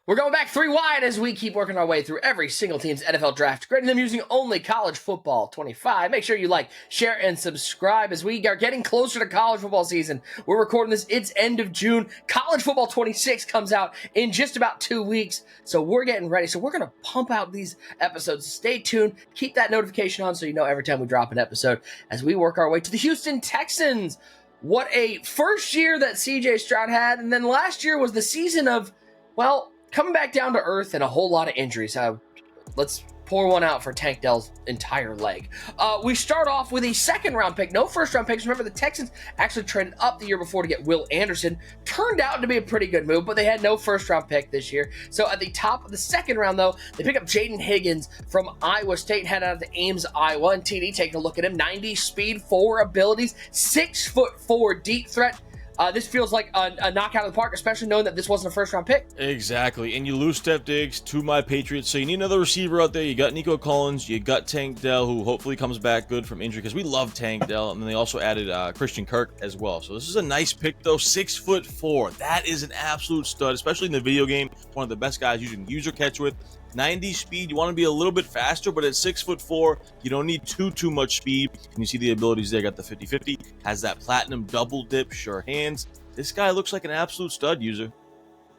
We're going back 3 wide as we keep working our way through every single team's NFL draft, grading them using only College Football 25. Make sure you like, share, and subscribe as we are getting closer to college football season. We're recording this, it's end of June. College Football 26 comes out in just about 2 weeks, so we're getting ready. So we're going to pump out these episodes. Stay tuned. Keep that notification on so you know every time we drop an episode as we work our way to the Houston Texans. What a first year that CJ Stroud had, and then last year was the season of, well, coming back down to earth and a whole lot of injuries. Let's pour one out for Tank Dell's entire leg. We start off with a second-round pick. No first-round picks. Remember, the Texans actually traded up the year before to get Will Anderson. Turned out to be a pretty good move, but they had no first-round pick this year. So at the top of the second round, though, they pick up Jaden Higgins from Iowa State, head out of the Ames, Iowa. And TD, taking a look at him. 90 speed, 4 abilities, 6'4" deep threat. This feels like a knockout of the park, especially knowing that this wasn't a first-round pick. Exactly, and you lose Steph Diggs to my Patriots, so you need another receiver out there. You got Nico Collins, you got Tank Dell, who hopefully comes back good from injury, because we love Tank Dell, and then they also added Christian Kirk as well. So this is a nice pick, though. 6'4". That is an absolute stud, especially in the video game. One of the best guys you can user catch with. 90 speed, you want to be a little bit faster, but at 6'4", you don't need too much speed. And you see the abilities there. Got the 50-50, has that platinum double dip, sure hands. This guy looks like an absolute stud user.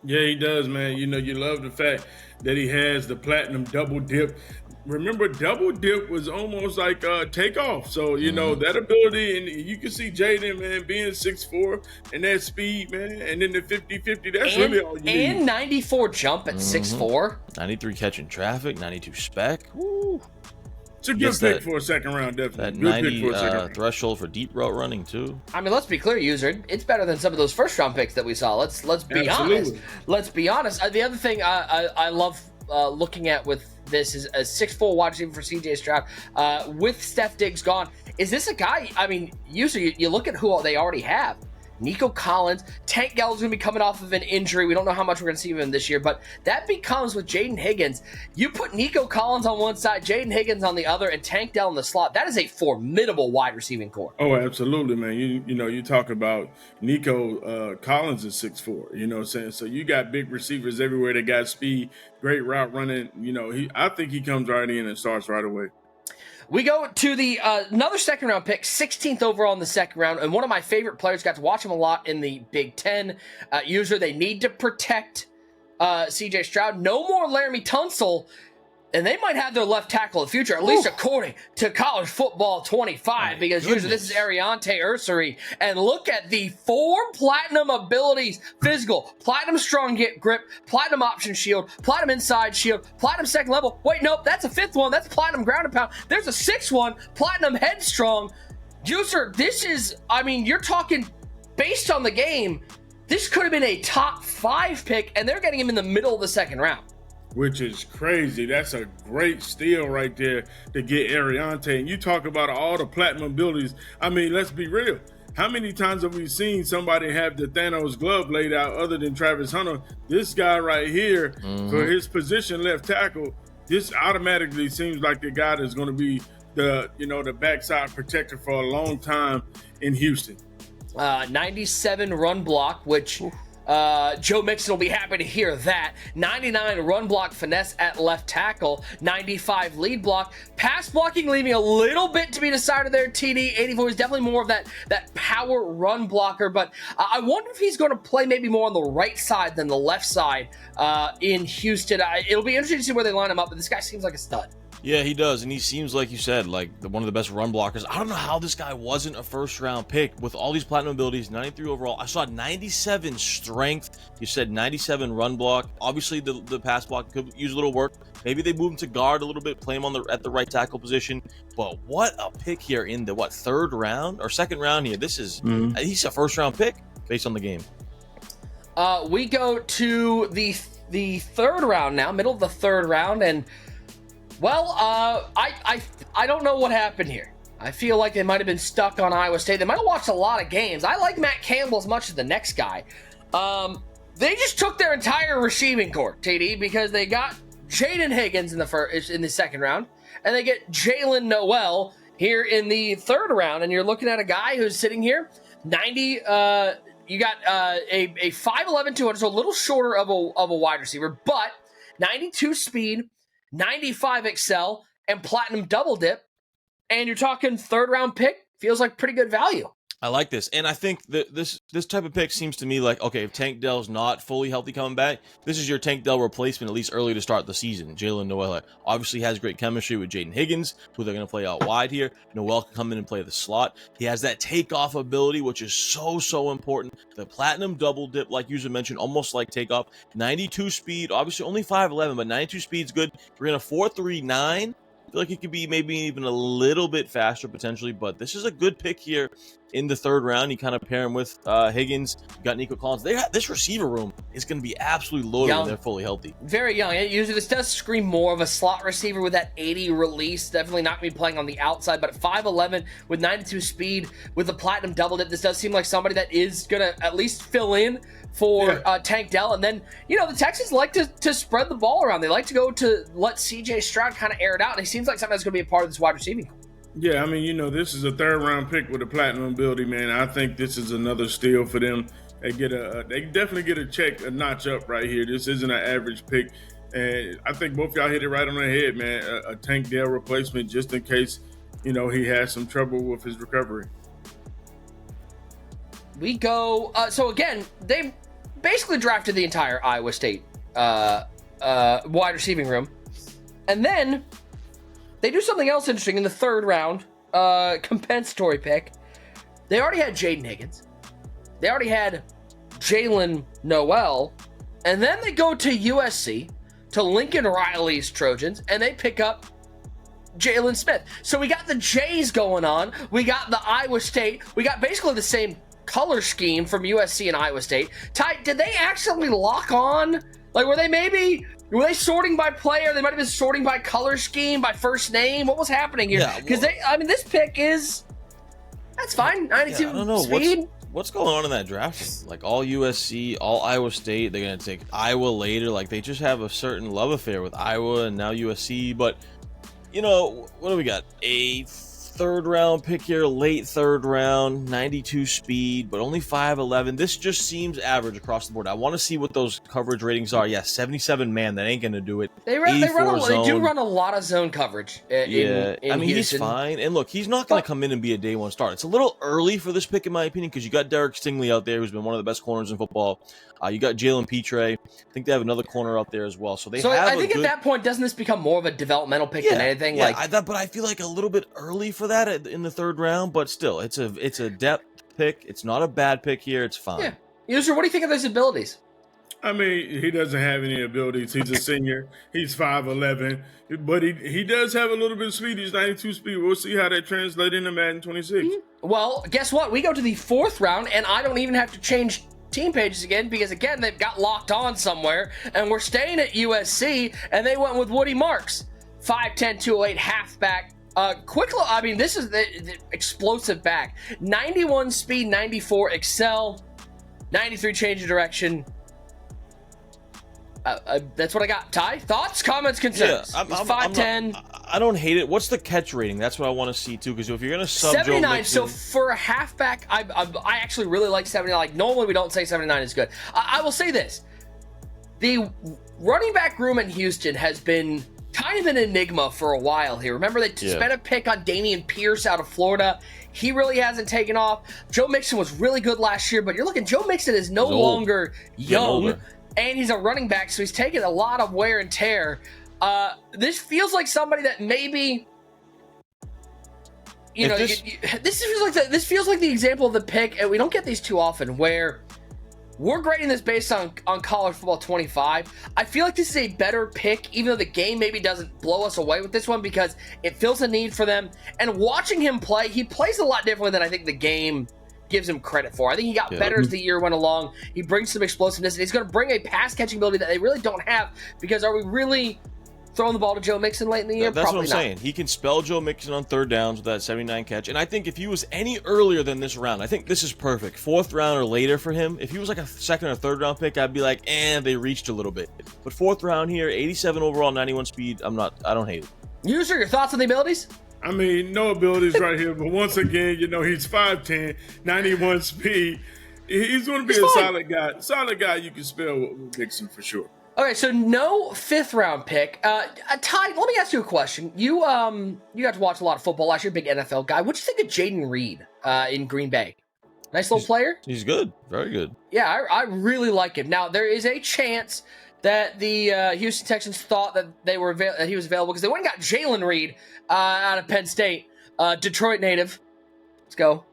Yeah, he does, man. You know, you love the fact that he has the platinum double dip. Remember, double dip was almost like takeoff. So, you know, that ability, and you can see Jaden, man, being 6'4", and that speed, man, and then the 50-50, that's really all you need. And 94 jump at 6'4". 93 catching traffic, 92 spec. Woo. It's a good pick for a second round, definitely. That good 90 pick for a second round. threshold for deep route running, too. I mean, let's be clear, user. It's better than some of those first-round picks that we saw. Let's be honest. Let's be honest. The other thing I love looking at with this is a 6'4" wide receiver for CJ Stroud. With Steph Diggs gone, is this a guy? I mean, user, you look at who they already have. Nico Collins, Tank Dell is going to be coming off of an injury. We don't know how much we're going to see of him this year, but that becomes with Jaden Higgins. You put Nico Collins on one side, Jaden Higgins on the other, and Tank Dell in the slot. That is a formidable wide receiving core. Oh, absolutely, man. You know, you talk about Nico Collins is 6'4", you know what I'm saying? So you got big receivers everywhere. They got speed, great route running. You know, I think he comes right in and starts right away. We go to the another second-round pick, 16th overall in the second round, and one of my favorite players. Got to watch him a lot in the Big Ten. User, they need to protect CJ Stroud. No more Laramie Tunsil, and they might have their left tackle of the future, at least according to College Football 25, because user, this is Ariante Ursary. And look at the 4 platinum abilities: physical, platinum strong grip, platinum option shield, platinum inside shield, platinum second level. Wait, nope, that's a 5th one. That's platinum ground and pound. There's a 6th one, platinum headstrong. User, this is, I mean, you're talking based on the game, this could have been a top 5 pick, and they're getting him in the middle of the second round. Which is crazy. That's a great steal right there to get Ariante. And you talk about all the platinum abilities. I mean, let's be real. How many times have we seen somebody have the Thanos glove laid out other than Travis Hunter? This guy right here, for his position left tackle, this automatically seems like the guy that's going to be the backside protector for a long time in Houston. 97 run block, which... Joe Mixon will be happy to hear that. 99 run block finesse at left tackle. 95 lead block. Pass blocking leaving a little bit to be decided there, TD. 84 is definitely more of that power run blocker, but I wonder if he's going to play maybe more on the right side than the left side in Houston. It'll be interesting to see where they line him up, but this guy seems like a stud. Yeah, he does, and he seems, like you said, like one of the best run blockers. I don't know how this guy wasn't a first-round pick with all these platinum abilities, 93 overall. I saw 97 strength. You said 97 run block. Obviously, the pass block could use a little work. Maybe they move him to guard a little bit, play him at the right tackle position. But what a pick here in the, third round or second round here. This is, he's a first-round pick based on the game. We go to the third round now, middle of the third round, and... Well, I don't know what happened here. I feel like they might have been stuck on Iowa State. They might have watched a lot of games. I like Matt Campbell as much as the next guy. They just took their entire receiving core, TD, because they got Jaden Higgins in the second round, and they get Jalen Noel here in the third round. And you're looking at a guy who's sitting here, 90 you got a 5'11", 200, so a little shorter of a wide receiver, but 92 speed, 95 excel, and platinum double dip. And you're talking third round pick. Feels like pretty good value. I like this, and I think that this type of pick seems to me like, okay, if Tank Dell's not fully healthy coming back, this is your Tank Dell replacement, at least early to start the season. Jalen Noel obviously has great chemistry with Jaden Higgins, who they're going to play out wide here. Noel can come in and play the slot. He has that takeoff ability, which is so important. The platinum double dip, like user mentioned, almost like takeoff. 92 speed, obviously only 5'11", but 92 speed's good. We're in a 4.39. I feel like it could be maybe even a little bit faster potentially, but this is a good pick here in the third round. You kind of pair him with Higgins. You got Nico Collins. This receiver room is going to be absolutely loaded when they're fully healthy. Very young. Usually this does scream more of a slot receiver with that 80 release. Definitely not going to be playing on the outside, but at 5'11" with 92 speed with the platinum double dip, this does seem like somebody that is going to at least fill in for Tank Dell. And then, the Texans like to spread the ball around. They like to go to let CJ Stroud kind of air it out, and he seems like something that's going to be a part of this wide receiving. Yeah, I mean, this is a third-round pick with a platinum ability, man. I think this is another steal for them. They definitely get a notch up right here. This isn't an average pick, and I think both y'all hit it right on the head, man. A Tank Dell replacement just in case, he has some trouble with his recovery. We go. So again, they basically drafted the entire Iowa State wide receiving room, and then they do something else interesting in the third round, compensatory pick. They already had Jaden Higgins. They already had Jalen Noel. And then they go to USC, to Lincoln Riley's Trojans, and they pick up Jalen Smith. So we got the Jays going on. We got the Iowa State. We got basically the same color scheme from USC and Iowa State. Ty, did they actually lock on? Like, were they sorting by player? They might have been sorting by color scheme, by first name. What was happening here? Because this pick that's fine. 92 I don't know. speed. What's going on in that draft? Like all USC, all Iowa State. They're going to take Iowa later. Like they just have a certain love affair with Iowa and now USC. But, what do we got? A third round pick here, late third round, 92 speed, but only 5'11". This just seems average across the board. I want to see what those coverage ratings are. Yeah, 77 man, that ain't going to do it. They do run a lot of zone coverage. In Houston. He's fine. And look, he's not going to come in and be a day one start. It's a little early for this pick, in my opinion, because you got Derek Stingley out there, who's been one of the best corners in football. You got Jalen Petre. I think they have another corner out there as well. So I think at that point, doesn't this become more of a developmental pick than anything? But I feel like a little bit early for that in the third round. But still, it's a depth pick. It's not a bad pick here. It's fine. Yeah. User, what do you think of those abilities? I mean, he doesn't have any abilities. He's a senior. He's 5'11", but he does have a little bit of speed. He's 92 speed. We'll see how that translates into Madden 26. Well, guess what? We go to the fourth round, and I don't even have to change team pages again because, again, they've got locked on somewhere, and we're staying at USC, and they went with Woody Marks, 5'10", 208, halfback. This is the explosive back. 91 speed, 94 excel, 93 change of direction. That's what I got. Ty, thoughts, comments, concerns? Yeah, He's 5'10". I don't hate it. What's the catch rating? That's what I want to see too. Because if you're gonna sub 79. Joe Mixon, so for a halfback, I actually really like 79. Like normally we don't say 79 is good. I will say this: the running back room in Houston has been kind of an enigma for a while here. Remember they spent a pick on Dameon Pierce out of Florida. He really hasn't taken off. Joe Mixon was really good last year, but you're looking. Joe Mixon is no longer young. And he's a running back, so he's taking a lot of wear and tear. This feels like somebody that maybe, this feels like the example of the pick, and we don't get these too often, where we're grading this based on college football 25. I feel like this is a better pick, even though the game maybe doesn't blow us away with this one, because it fills a need for them. And watching him play, he plays a lot differently than I think the game gives him credit for. I think he got better as the year went along. He brings some explosiveness, and he's going to bring a pass catching ability that they really don't have, because are we really throwing the ball to Joe Mixon late in the year? That's Probably what I'm not. saying. He can spell Joe Mixon on third downs with that 79 catch. And I think if he was any earlier than this round, I think this is perfect. Fourth round or later for him. If he was like a second or third round pick, I'd be like, they reached a little bit. But fourth round here, 87 overall, 91 speed. I don't hate it. User, your thoughts on the abilities? I mean, no abilities right here, but once again, he's 5'10", 91 speed. He's going to be He's a fine. solid guy. Solid guy you can spell with Dixon for sure. Okay, so no 5th round pick. Ty, let me ask you a question. You got to watch a lot of football last year, big NFL guy. What'd you think of Jaden Reed in Green Bay? Nice little player. He's good, very good. Yeah, I really like him. Now there is a chance that the Houston Texans thought that that he was available because they went and got Jalen Reed out of Penn State, Detroit native. Let's go.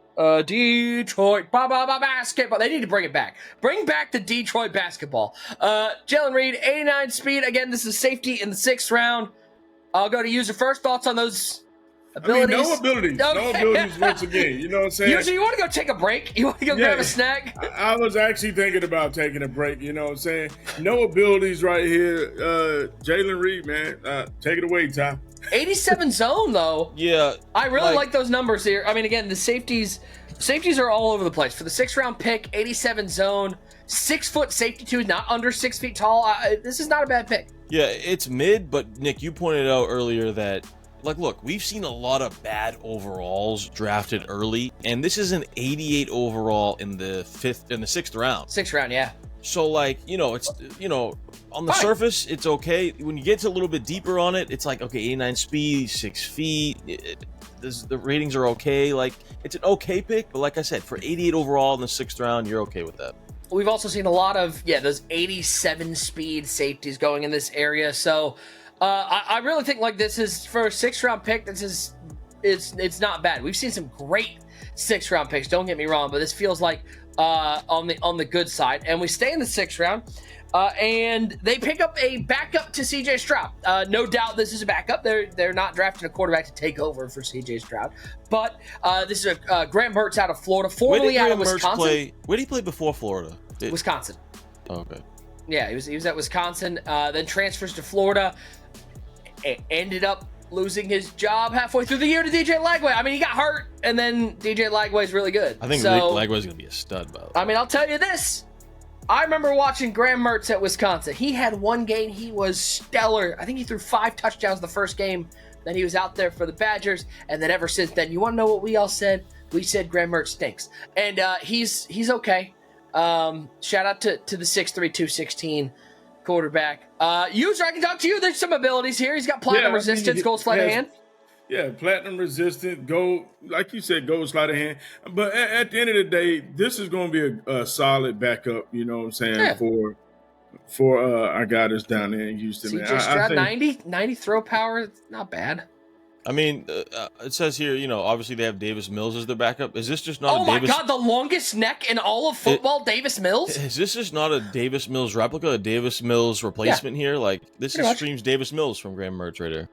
Detroit basketball. They need to bring it back. Bring back the Detroit basketball. Jalen Reed, 89 speed. Again, this is safety in the 6th round. I'll go to user first. Thoughts on those abilities? No abilities. Okay. No abilities once again. You know what I'm saying? User, you want to go take a break? You want to go grab a snack? I was actually thinking about taking a break. You know what I'm saying? No abilities right here. Jalen Reed, man. Take it away, Ty. 87 zone, though. Yeah. I really like those numbers here. I mean, again, the safeties are all over the place. For the 6th round pick, 87 zone, 6-foot safety too, not under 6 feet tall. This is not a bad pick. Yeah, it's mid, but Nick, you pointed out earlier that, like, look, we've seen a lot of bad overalls drafted early, and this is an 88 overall in the 6th round. 6th round, yeah. So, like, it's, on the surface, it's okay. When you get to a little bit deeper on it, it's like, okay, 89 speed, 6 feet. The ratings are okay. Like, it's an okay pick, but like I said, for 88 overall in the 6th round, you're okay with that. We've also seen a lot of, those 87 speed safeties going in this area. So, I really think, like, this is, for a 6th round pick, it's not bad. We've seen some great 6th round picks, don't get me wrong, but this feels like on the good side. And we stay in the 6th round, and they pick up a backup to CJ Stroud. No doubt this is a backup. They're not drafting a quarterback to take over for CJ Stroud, but this is a Graham Mertz out of Florida, formerly out of Wisconsin. Where did he play before Florida? Wisconsin. Oh, okay. Yeah, he was at Wisconsin, then transfers to Florida, ended up losing his job halfway through the year to DJ Lagway. I mean, he got hurt, and then DJ Lagway's really good. I think Lagway's going to be a stud, by the way. I mean, I'll tell you this. I remember watching Graham Mertz at Wisconsin. He had one game. He was stellar. I think he threw 5 touchdowns the first game that he was out there for the Badgers, and then ever since then, you want to know what we all said? We said Graham Mertz stinks. And he's okay. Shout out to the 6'3", 216 quarterback. User, I can talk to you. There's some abilities here. He's got platinum resistance, gold sleight of hand. Yeah, platinum resistant, gold, like you said, gold sleight of hand. But at the end of the day, this is going to be a solid backup, you know what I'm saying, for our guys down there in Houston. CJ Stroud, 90 throw power, not bad. I mean, it says here, obviously they have Davis Mills as their backup. Is this just not Oh my God, the longest neck in all of football, Davis Mills? Is this just not a Davis Mills replica, a Davis Mills replacement here? Like, this screams Davis Mills from Graham Mertz right here.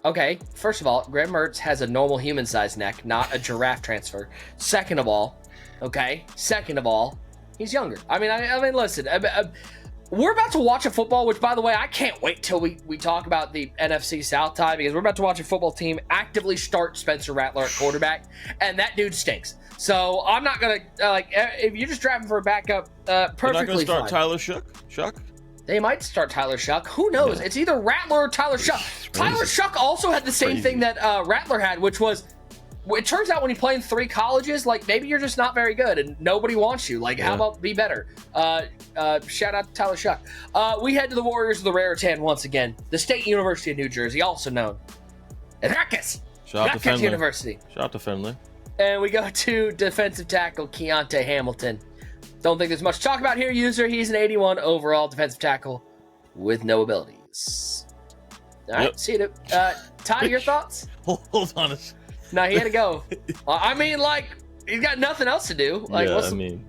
Okay, first of all, Graham Mertz has a normal human-sized neck, not a giraffe transfer. Second of all, he's younger. I mean, listen, we're about to watch a football, which, by the way, I can't wait till we talk about the NFC South tie, because we're about to watch a football team actively start Spencer Rattler at quarterback, and that dude stinks. So I'm not going to, if you're just drafting for a backup, perfectly fine. They're not going to start Tyler Shuck? They might start Tyler Shuck. Who knows? Yeah. It's either Rattler or Tyler Shuck. Tyler Shuck also had the same thing that Rattler had, which was, it turns out when you play in 3 colleges, like, maybe you're just not very good and nobody wants you. Like, how about be better? Shout out to Tyler Shuck. We head to the Warriors of the Raritan once again. The State University of New Jersey, also known as Rutgers. Shout out to Fenley. University. Shout out to Fenley. And we go to defensive tackle Keontae Hamilton. Don't think there's much to talk about here, user. He's an 81 overall defensive tackle with no abilities. All right, see you. Ty, your thoughts? Hold on a second. No, he had to go. I mean, like, he's got nothing else to do. Like, maybe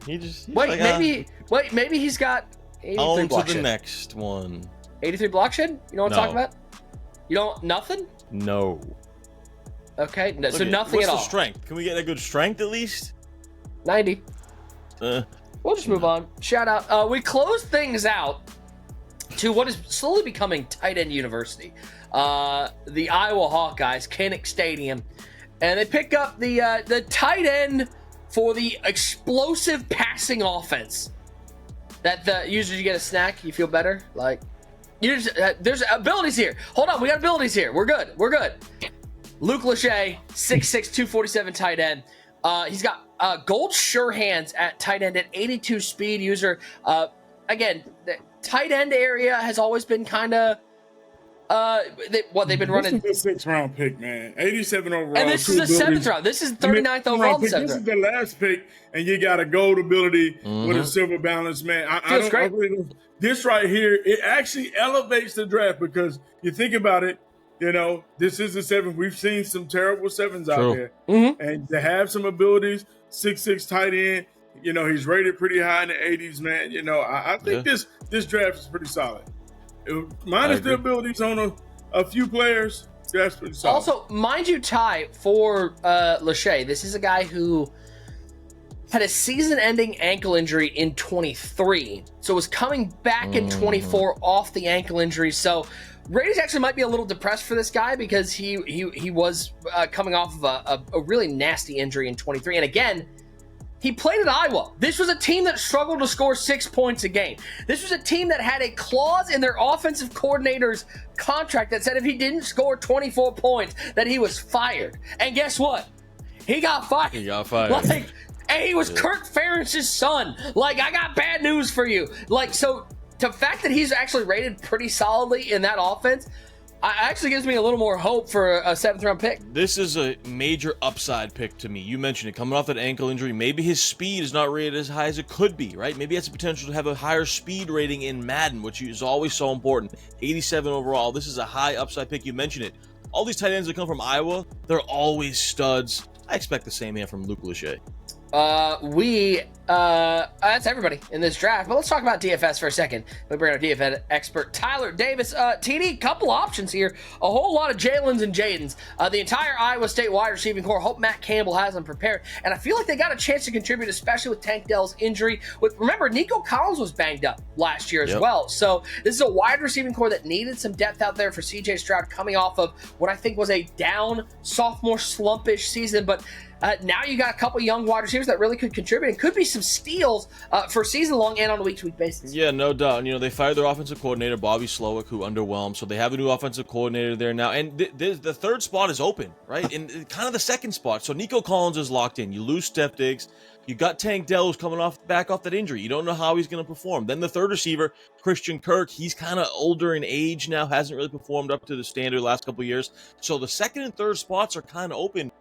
he's got 83 block shed. On to the next one. 83 block shed? You know what I'm talking about? You don't, nothing? No. Okay, no, so nothing at all. What's the strength? Can we get a good strength at least? 90. We'll just move on. Shout out. We close things out to what is slowly becoming tight end university. The Iowa Hawkeyes, Kinnick Stadium. And they pick up the tight end for the explosive passing offense. Usually you get a snack, you feel better. Like, there's abilities here. Hold on, we got abilities here. We're good. Luke Lachey, 6'6", 247 tight end. He's got Gold Sure Hands at tight end at 82 speed user. Again, the tight end area has always been kind of they've been running. This is a 6th round pick, man. 87 overall. And this is the 7th round. This is 39th overall. This is the last pick, and you got a gold ability with a silver balance, man. Feels great. This right here, it actually elevates the draft because you think about it. You know, this is the 7th. We've seen some terrible 7s out there, and to have some abilities, 6'6" tight end. You know, he's rated pretty high in the 80s, man. You know, I think this draft is pretty solid. Minus the abilities on a few players, that's pretty solid. Also, mind you, Ty, for Lachey, this is a guy who had a season-ending ankle injury in 23, so was coming back in 24 off the ankle injury. So Raiders actually might be a little depressed for this guy because he was coming off of a really nasty injury in 23. And again, he played at Iowa. This was a team that struggled to score 6 points a game. This was a team that had a clause in their offensive coordinator's contract that said if he didn't score 24 points, that he was fired. And guess what? He got fired. And he was Kirk Ferentz's son. Like, I got bad news for you. Like, so the fact that he's actually rated pretty solidly in that offense actually gives me a little more hope for a 7th round pick. This is a major upside pick to me. You mentioned it, coming off that ankle injury. Maybe his speed is not rated as high as it could be, right? Maybe he has the potential to have a higher speed rating in Madden, which is always so important. 87 overall. This is a high upside pick. You mentioned it. All these tight ends that come from Iowa, they're always studs. I expect the same here from Luke Lachey. That's everybody in this draft, but let's talk about DFS for a second. We bring our DFS expert, Tyler Davis. TD, couple options here. A whole lot of Jalen's and Jaden's. The entire Iowa State wide receiving core. Hope Matt Campbell has them prepared, and I feel like they got a chance to contribute, especially with Tank Dell's injury. Remember, Nico Collins was banged up last year as well, so this is a wide receiving core that needed some depth out there for CJ Stroud, coming off of what I think was a down sophomore slumpish season, but now you got a couple young wide receivers that really could contribute and could be some steals for season long and on a week-to-week basis. Yeah, no doubt. And, they fired their offensive coordinator, Bobby Slowick, who underwhelmed. So they have a new offensive coordinator there now. And the third spot is open, right? And kind of the second spot. So Nico Collins is locked in. You lose Steph Diggs. You got Tank Dell, who's coming back off that injury. You don't know how he's going to perform. Then the third receiver, Christian Kirk, he's kind of older in age now, hasn't really performed up to the standard the last couple of years. So the second and third spots are kind of open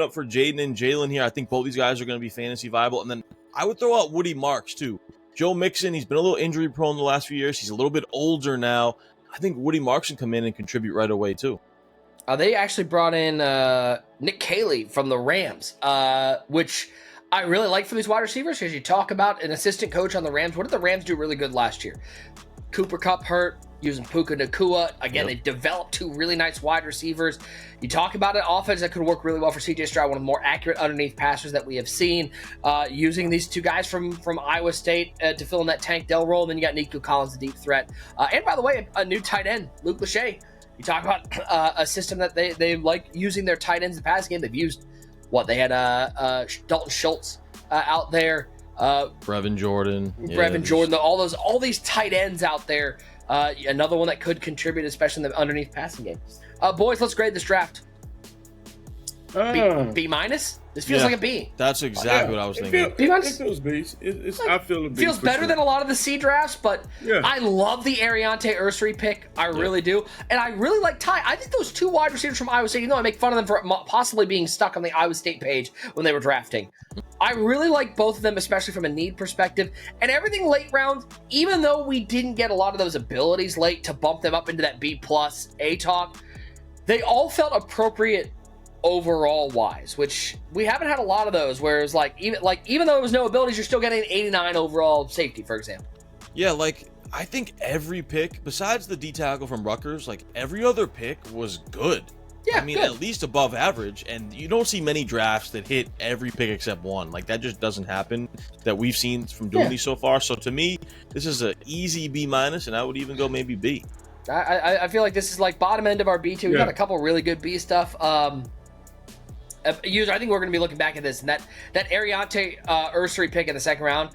up for Jaden and Jalen here. I think both these guys are going to be fantasy viable. And then I would throw out Woody Marks too. Joe Mixon, he's been a little injury prone the last few years. He's a little bit older now. I think Woody Marks can come in and contribute right away too. They actually brought in Nick Caley from the Rams, which I really like for these wide receivers because you talk about an assistant coach on the Rams. What did the Rams do really good last year? Cooper Kupp hurt, using Puka Nacua. Again, They developed two really nice wide receivers. You talk about an offense that could work really well for CJ Stroud, one of the more accurate underneath passers that we have seen, using these two guys from Iowa State to fill in that Tank Dell role. And then you got Nico Collins, the deep threat. And by the way, a new tight end, Luke Lachey. You talk about a system that they like using their tight ends in the passing game. They've used they had Dalton Schultz out there, Brevin Jordan, all these tight ends out there. Another one that could contribute, especially in the underneath passing game. Boys, let's grade this draft. B minus. This feels like a B. That's exactly what I was thinking. B minus. It feels B. I feel a B. Feels better than a lot of the C drafts, but I love the Ariante Ursary pick. I really do, and I really like Ty. I think those two wide receivers from Iowa State. I make fun of them for possibly being stuck on the Iowa State page when they were drafting. I really like both of them, especially from a need perspective. And everything late round, even though we didn't get a lot of those abilities late to bump them up into that B plus A talk, they all felt appropriate overall wise, which we haven't had a lot of those, whereas even though there was no abilities, you're still getting an 89 overall safety, for example. Yeah, I think every pick, besides the D tackle from Rutgers, every other pick was good. Yeah, I mean, at least above average, and you don't see many drafts that hit every pick except one. That just doesn't happen that we've seen from doing these so far. So to me, this is an easy B minus, and I would even go maybe B. I feel like this is bottom end of our B2. We got a couple really good B stuff. User, I think we're going to be looking back at this, and that Ariante Ursary pick in the second round,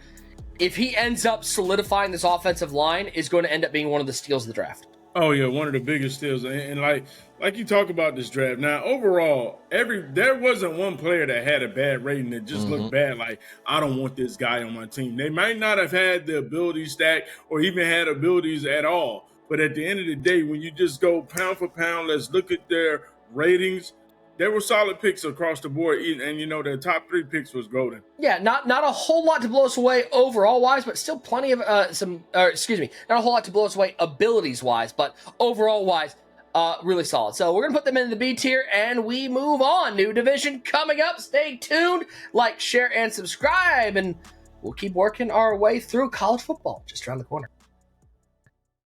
if he ends up solidifying this offensive line, is going to end up being one of the steals of the draft. Oh yeah, one of the biggest steals, and like you talk about this draft. Now, overall, there wasn't one player that had a bad rating that just looked bad. Like, I don't want this guy on my team. They might not have had the ability stack or even had abilities at all. But at the end of the day, when you just go pound for pound, let's look at their ratings. There were solid picks across the board, and their top 3 picks was golden. Yeah, not a whole lot to blow us away overall wise, but still plenty of not a whole lot to blow us away abilities wise, but overall wise, really solid. So we're gonna put them in the B tier, and we move on. New division coming up. Stay tuned. Like, share, and subscribe, and we'll keep working our way through college football just around the corner.